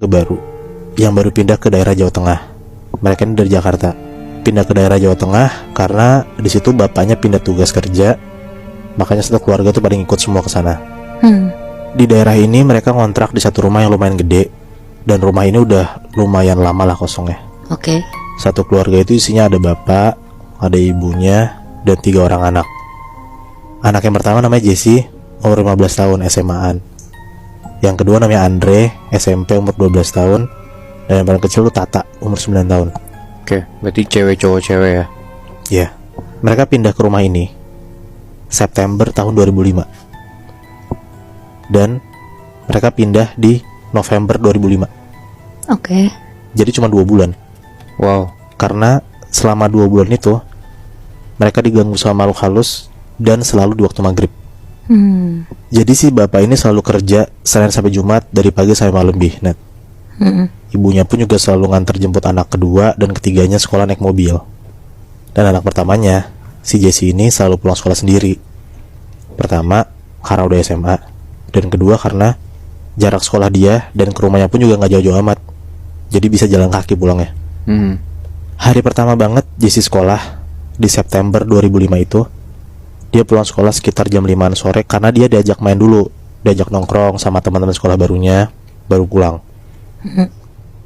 baru yang baru pindah ke daerah Jawa Tengah. Mereka ini dari Jakarta, pindah ke daerah Jawa Tengah karena di situ bapaknya pindah tugas kerja, makanya satu keluarga tuh pada ngikut semua ke sana. Di daerah ini mereka ngontrak di satu rumah yang lumayan gede, dan rumah ini udah lumayan lama lah kosongnya. Oke. Satu keluarga itu isinya ada bapak, ada ibunya, dan 3 orang anak. Anak yang pertama namanya Jesse, umur 15 tahun, SMA-an. Yang kedua namanya Andre, SMP, umur 12 tahun. Dan yang paling kecil tuh Tata, umur 9 tahun. Oke, berarti cewek cowok cewek ya. Ya, mereka pindah ke rumah ini September tahun 2005. Dan mereka pindah di November 2005. Oke. Jadi cuma 2 bulan. Wow. Karena selama 2 bulan itu mereka diganggu sama makhluk halus dan selalu di waktu maghrib. Jadi si bapak ini selalu kerja Senin sampai Jumat dari pagi sampai malam Net. Ibunya pun juga selalu nganter jemput anak kedua dan ketiganya sekolah naik mobil. Dan anak pertamanya, si Jesse ini selalu pulang sekolah sendiri. Pertama, karena udah SMA. Dan kedua karena jarak sekolah dia dan ke rumahnya pun juga gak jauh-jauh amat. Jadi bisa jalan kaki pulangnya. Hari pertama banget Jesse sekolah di September 2005 itu, dia pulang sekolah sekitar jam 5 sore karena dia diajak main dulu, diajak nongkrong sama teman-teman sekolah barunya, baru pulang.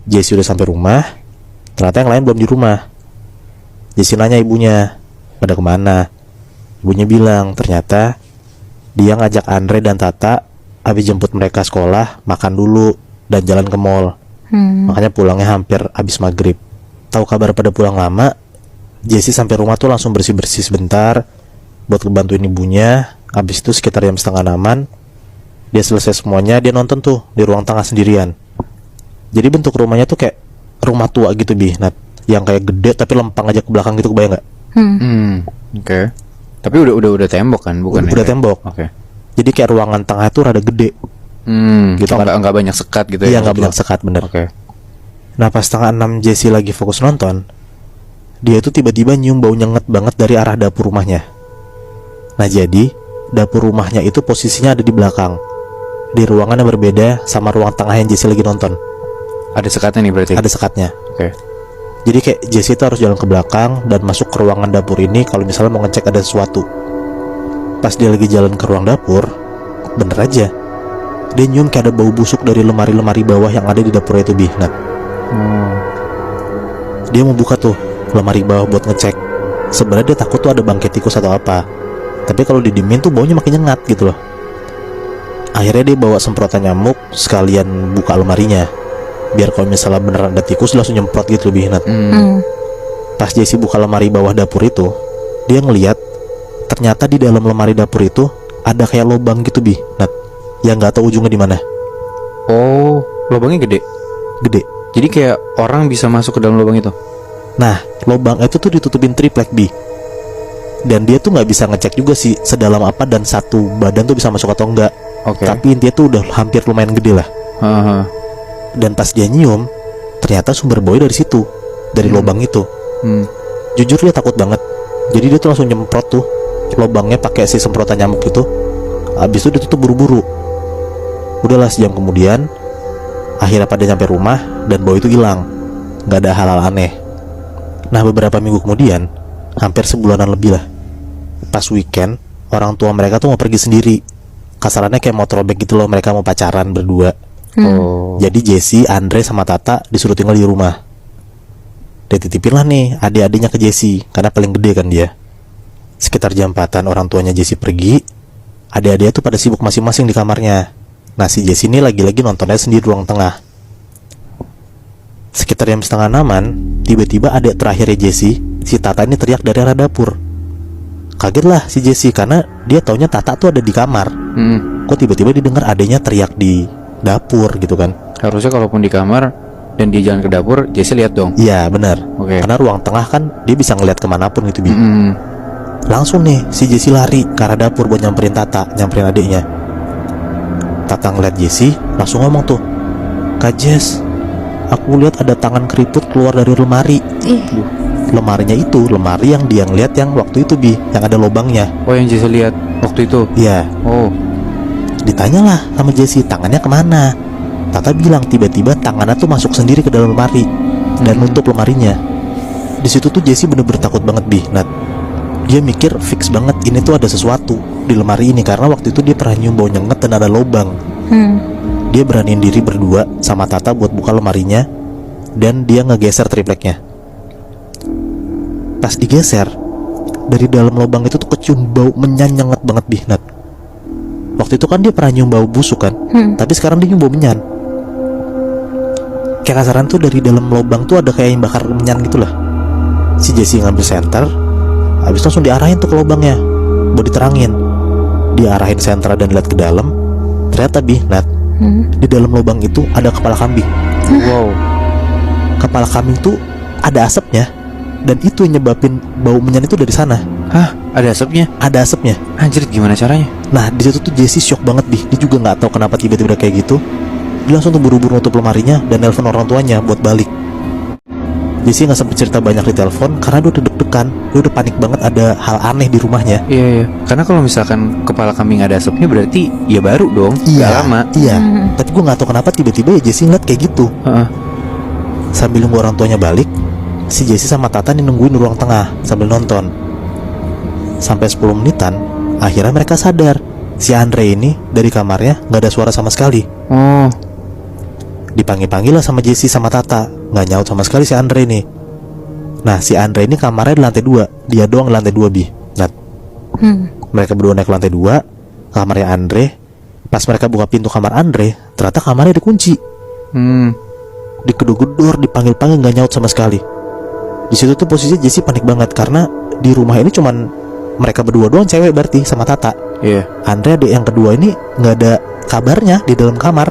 Jesse udah sampai rumah, ternyata yang lain belum di rumah. Jesse nanya ibunya, pada kemana? Ibunya bilang ternyata dia ngajak Andre dan Tata habis jemput mereka sekolah, makan dulu dan jalan ke mall. Makanya pulangnya hampir habis maghrib. Tahu kabar pada pulang lama, Jesse sampai rumah tuh langsung bersih-bersih sebentar buat ngebantuin ibunya. Habis itu sekitar jam 5:30 dia selesai semuanya, dia nonton tuh di ruang tengah sendirian. Jadi bentuk rumahnya tuh kayak rumah tua gitu Nat, yang kayak gede tapi lempang aja ke belakang gitu, kebayang nggak? Oke. Tapi udah tembok kan, bukan? Udah tembok. Oke. Jadi kayak ruangan tengah tuh rada gede. Gitu kan? Nggak banyak sekat gitu ya? Iya, nggak banyak sekat, bener. Oke. Nah pas 5:30 Jesse lagi fokus nonton, dia tuh tiba-tiba nyium bau nyengat banget dari arah dapur rumahnya. Nah jadi dapur rumahnya itu posisinya ada di belakang, di ruangan yang berbeda sama ruang tengah yang Jesse lagi nonton. Ada sekatnya nih berarti? Ada sekatnya. Oke. Jadi kayak Jesse itu harus jalan ke belakang dan masuk ke ruangan dapur ini kalau misalnya mau ngecek ada sesuatu. Pas dia lagi jalan ke ruang dapur, bener aja dia nyium kayak ada bau busuk dari lemari-lemari bawah yang ada di dapur itu Nat. Dia mau buka tuh lemari bawah buat ngecek. Sebenarnya dia takut tuh ada bangkai tikus atau apa, tapi kalau didiemin tuh baunya makin nyengat gitu loh. Akhirnya dia bawa semprotan nyamuk sekalian buka lemarinya, biar kalau misalnya beneran ada tikus langsung nyemprot gitu Nat. Pas Jesse buka lemari bawah dapur itu, dia ngeliat ternyata di dalam lemari dapur itu ada kayak lubang gitu Nat, yang nggak tahu ujungnya di mana. Oh, lubangnya gede. Jadi kayak orang bisa masuk ke dalam lubang itu. Nah, lubang itu tuh ditutupin triplek dan dia tuh nggak bisa ngecek juga sih sedalam apa dan satu badan tuh bisa masuk atau enggak. Oke. Tapi intinya tuh udah hampir lumayan gede lah. Dan pas dia nyium, ternyata sumber baunya dari situ, dari lubang itu. Jujur dia takut banget. Jadi dia tuh langsung nyemprot tuh lubangnya pakai si semprotan nyamuk itu. Habis itu dia tutup buru-buru. Udahlah sejam kemudian, akhirnya pada nyampe rumah dan bau itu hilang, nggak ada hal-hal aneh. Nah beberapa minggu kemudian, hampir sebulanan lebih lah, pas weekend orang tua mereka tuh mau pergi sendiri. Kasarannya kayak mau throwback gitu loh, mereka mau pacaran berdua. Jadi Jesse, Andre sama Tata disuruh tinggal di rumah. Dititipin lah nih adik-adiknya ke Jesse, karena paling gede kan dia. Sekitar jam 4-an orang tuanya Jesse pergi. Adik-adiknya tuh pada sibuk masing-masing di kamarnya. Nah si Jesse ini lagi-lagi nontonnya sendiri di ruang tengah. Sekitar jam 5:30-an, tiba-tiba adik terakhirnya Jesse, si Tata ini teriak dari arah dapur. Kaget lah si Jesse karena dia taunya Tata tuh ada di kamar. Kok tiba-tiba didengar adiknya teriak di dapur gitu kan. Harusnya kalaupun di kamar dan dia jalan ke dapur, Jesse lihat dong. Iya benar. Karena ruang tengah kan dia bisa ngeliat kemanapun gitu Langsung nih si Jesse lari ke arah dapur buat nyamperin Tata, nyamperin adiknya. Tata ngeliat Jesse, langsung ngomong tuh, "Kak Jess, aku lihat ada tangan keriput keluar dari lemari." Lemarinya itu lemari yang dia ngeliat yang waktu itu yang ada lubangnya. Oh, yang Jesse lihat waktu itu? Iya. Oh. Ditanyalah sama Jesse, tangannya kemana? Tata bilang tiba-tiba tangannya tuh masuk sendiri ke dalam lemari dan nutup lemarinya. Di situ tuh Jesse bener-bener takut banget Nat. Dia mikir fix banget ini tuh ada sesuatu di lemari ini karena waktu itu dia pernah nyium bau nyengat dan ada lubang. Dia beraniin diri berdua sama Tata buat buka lemarinya dan dia ngegeser tripleknya. Pas digeser, dari dalam lubang itu tuh kecium bau menyan-nyengat banget Nat. Waktu itu kan dia pernah nyium bau busuk kan, tapi sekarang dia nyium bau menyan. Kayak kasaran tuh dari dalam lubang tuh ada kayak yang bakar menyan gitu lah. Si Jesse ngambil senter, habis langsung diarahin tuh ke lubangnya buat diterangin. Diarahin senter dan lihat ke dalam. Ternyata Nat, di dalam lubang itu ada kepala kambing. Wow. Kepala kambing tuh ada asapnya, dan itu yang nyebabin bau menyan itu dari sana. Hah? Ada asapnya? Ada asapnya. Anjir, gimana caranya? Nah di situ tuh Jesse shock banget Dia juga nggak tahu kenapa tiba-tiba kayak gitu. Dia langsung tuh buru-buru nutup lemarinya dan nelpon orang tuanya buat balik. Jesse nggak sempet cerita banyak di telepon karena dia udah deg-degan. Dia udah panik banget ada hal aneh di rumahnya. Iya. Karena kalau misalkan kepala kambing ada asapnya berarti ya baru dong. Iya. Gak lama. Iya. Tapi gue nggak tahu kenapa tiba-tiba ya Jesse ngeliat kayak gitu. Sambil nunggu orang tuanya balik, si Jesse sama Tata nih nungguin di ruang tengah sambil nonton. Sampai 10 menitan, akhirnya mereka sadar si Andre ini dari kamarnya nggak ada suara sama sekali. Oh. Dipanggil-panggil lah sama Jesse sama Tata, nggak nyaut sama sekali si Andre ini. Nah si Andre ini kamarnya di lantai 2, dia doang di lantai 2 Nat. Mereka berdua naik ke lantai 2, kamarnya Andre. Pas mereka buka pintu kamar Andre, ternyata kamarnya dikunci. Digedor-gedor, dipanggil-panggil nggak nyaut sama sekali. Di situ tuh posisi Jesse panik banget karena di rumah ini cuman mereka berdua doang cewek berarti sama Tata. Iya. Andre adik yang kedua ini nggak ada kabarnya di dalam kamar.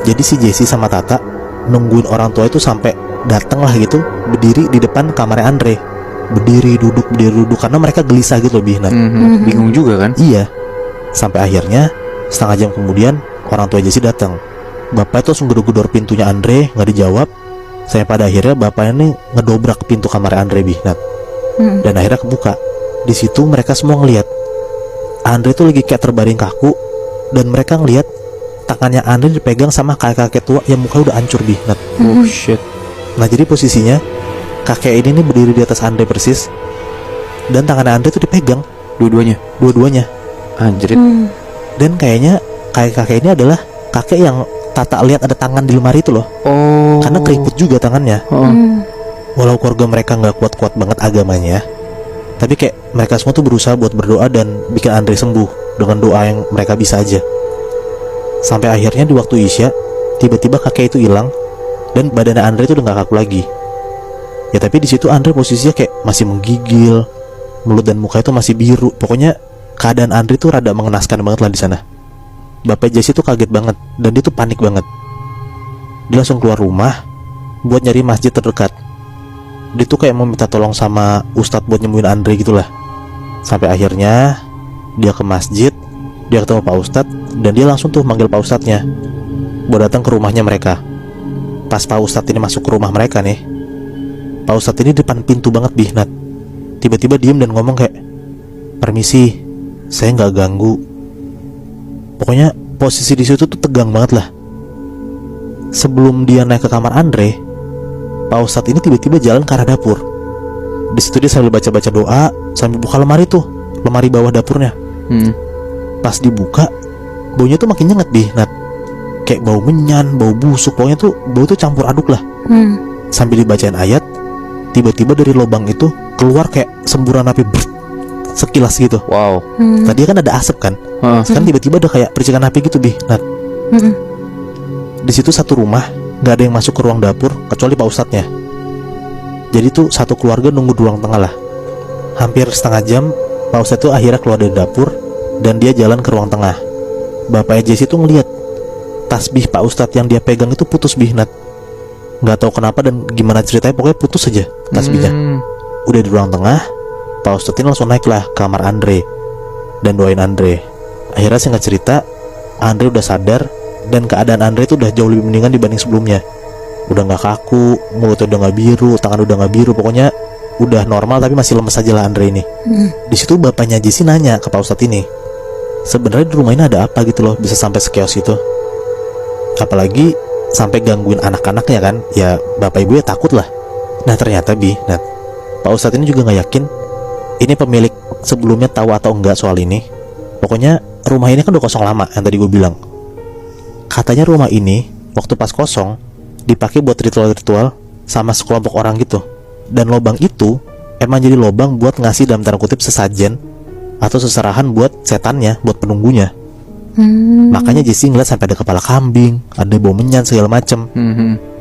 Jadi si Jesse sama Tata nungguin orang tua itu sampai datang lah gitu, berdiri di depan kamarnya Andre. Berdiri duduk karena mereka gelisah gitu lebih Nat. Bingung juga kan? Iya. Sampai akhirnya setengah jam kemudian orang tua Jesse datang. Bapak itu langsung gedor-gedor pintunya Andre, nggak dijawab. Saya pada akhirnya bapaknya nih ngedobrak pintu kamarnya Andre Nat. Dan akhirnya kebuka. Di situ mereka semua ngelihat Andre tuh lagi kayak terbaring kaku, dan mereka ngelihat tangannya Andre dipegang sama kakek-kakek tua yang mukanya udah hancur Nat. Oh shit. Nah jadi posisinya kakek ini nih berdiri di atas Andre persis, dan tangannya Andre tuh dipegang dua-duanya. Anjir. Dan kayaknya kakek-kakek ini adalah kakek yang Tata lihat ada tangan di lemari itu loh. Oh. Karena keriput juga tangannya. Walau keluarga mereka nggak kuat-kuat banget agamanya, tapi kayak mereka semua tuh berusaha buat berdoa dan bikin Andre sembuh dengan doa yang mereka bisa aja. Sampai akhirnya di waktu Isya, tiba-tiba kakek itu hilang dan badannya Andre itu udah gak kaku lagi. Ya tapi di situ Andre posisinya kayak masih menggigil, mulut dan muka itu masih biru. Pokoknya keadaan Andre tuh rada mengenaskan banget lah di sana. Bapak Jesse tuh kaget banget dan dia tuh panik banget. Dia langsung keluar rumah buat nyari masjid terdekat. Dia tuh kayak mau minta tolong sama ustadz buat nyembuhin Andre gitulah. Sampai akhirnya dia ke masjid, dia ketemu Pak Ustadz, dan dia langsung tuh manggil Pak Ustadznya buat datang ke rumahnya mereka. Pas Pak Ustadz ini masuk ke rumah mereka nih, Pak Ustadz ini depan pintu banget Nat. Tiba-tiba diem dan ngomong kayak, "Permisi, saya nggak ganggu." Pokoknya posisi di situ tuh tegang banget lah. Sebelum dia naik ke kamar Andre, Pak Ustadz ini tiba-tiba jalan ke arah dapur. Di situ dia sambil baca-baca doa, sambil buka lemari tuh, lemari bawah dapurnya. Pas dibuka, baunya tuh makin nyengat Nat. Kayak bau menyan, bau busuk, pokoknya tuh bau tuh campur aduk lah. Sambil dibacain ayat, tiba-tiba dari lubang itu keluar kayak semburan api sekilas gitu. Wow. Tadi kan ada asap kan, sekarang tiba-tiba ada kayak percikan api gitu Nat. Di situ satu rumah nggak ada yang masuk ke ruang dapur kecuali Pak Ustadznya. Jadi tuh satu keluarga nunggu di ruang tengah lah. Hampir setengah jam Pak Ustadz tuh akhirnya keluar dari dapur dan dia jalan ke ruang tengah. Bapaknya Jesse tuh ngeliat tasbih Pak Ustadz yang dia pegang itu putus Nat. Nggak tahu kenapa dan gimana ceritanya, pokoknya putus aja tasbihnya. Udah di ruang tengah, Pak Ustadz ini langsung naik lah ke kamar Andre dan doain Andre. Akhirnya singkat cerita, Andre udah sadar dan keadaan Andre itu udah jauh lebih mendingan dibanding sebelumnya. Udah nggak kaku, mulutnya udah nggak biru, tangan udah nggak biru, pokoknya udah normal tapi masih lemes aja lah Andre ini. Di situ bapaknya Jesse nanya ke Pak Ustadz ini, sebenarnya di rumah ini ada apa gitu loh bisa sampai sekios itu. Apalagi sampai gangguin anak-anaknya kan. Ya bapak ibu ya takut lah. Nah ternyata Nat, Pak Ustadz ini juga gak yakin ini pemilik sebelumnya tahu atau enggak soal ini. Pokoknya rumah ini kan udah kosong lama yang tadi gue bilang. Katanya rumah ini waktu pas kosong dipakai buat ritual-ritual sama sekelompok orang gitu. Dan lobang itu emang jadi lobang buat ngasih dalam tanda kutip sesajen atau seserahan buat setannya, buat penunggunya. Makanya Jesse ngeliat sampai ada kepala kambing, ada bau menyan segala macem.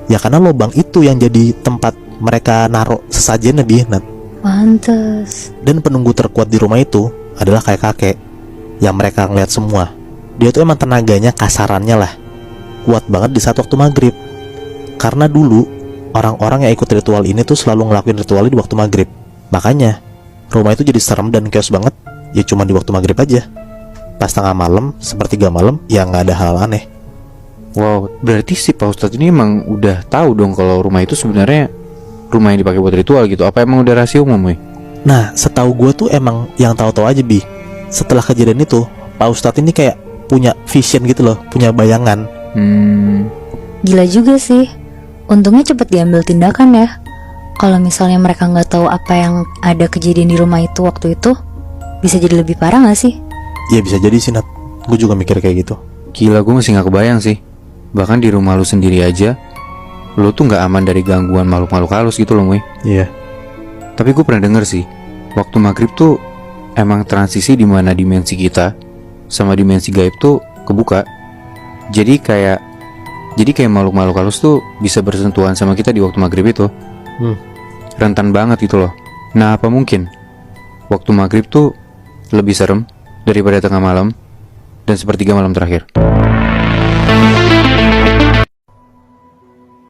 Ya karena lobang itu yang jadi tempat mereka naruh sesajennya Nat. Pantes. Dan penunggu terkuat di rumah itu adalah kakek yang mereka ngeliat semua. Dia tuh emang tenaganya, kasarannya lah, kuat banget di saat waktu maghrib. Karena dulu orang-orang yang ikut ritual ini tuh selalu ngelakuin ritualnya di waktu maghrib. Makanya rumah itu jadi serem dan chaos banget. Ya cuma di waktu maghrib aja. Pas tengah malam, sepertiga malam, ya nggak ada hal aneh. Wow, berarti si Pak Ustadz ini emang udah tahu dong kalau rumah itu sebenarnya rumah yang dipakai buat ritual gitu. Apa emang udah rahasia umum, Wei? Nah, setahu gue tuh emang yang tahu-tahu aja setelah kejadian itu, Pak Ustadz ini kayak punya vision gitu loh, punya bayangan. Gila juga sih. Untungnya cepet diambil tindakan ya. Kalau misalnya mereka nggak tahu apa yang ada kejadian di rumah itu waktu itu, bisa jadi lebih parah nggak sih? Ya bisa jadi sih Nat. Gue juga mikir kayak gitu. Gila, gue masih gak kebayang sih. Bahkan di rumah lu sendiri aja, lu tuh gak aman dari gangguan makhluk-makhluk halus gitu loh, Wei. Iya. Tapi gue pernah denger sih, waktu maghrib tuh emang transisi di mana dimensi kita sama dimensi gaib tuh kebuka. Jadi kayak makhluk-makhluk halus tuh bisa bersentuhan sama kita di waktu maghrib itu. Rentan banget gitu loh. Nah, apa mungkin waktu maghrib tuh lebih serem daripada tengah malam dan sepertiga malam terakhir?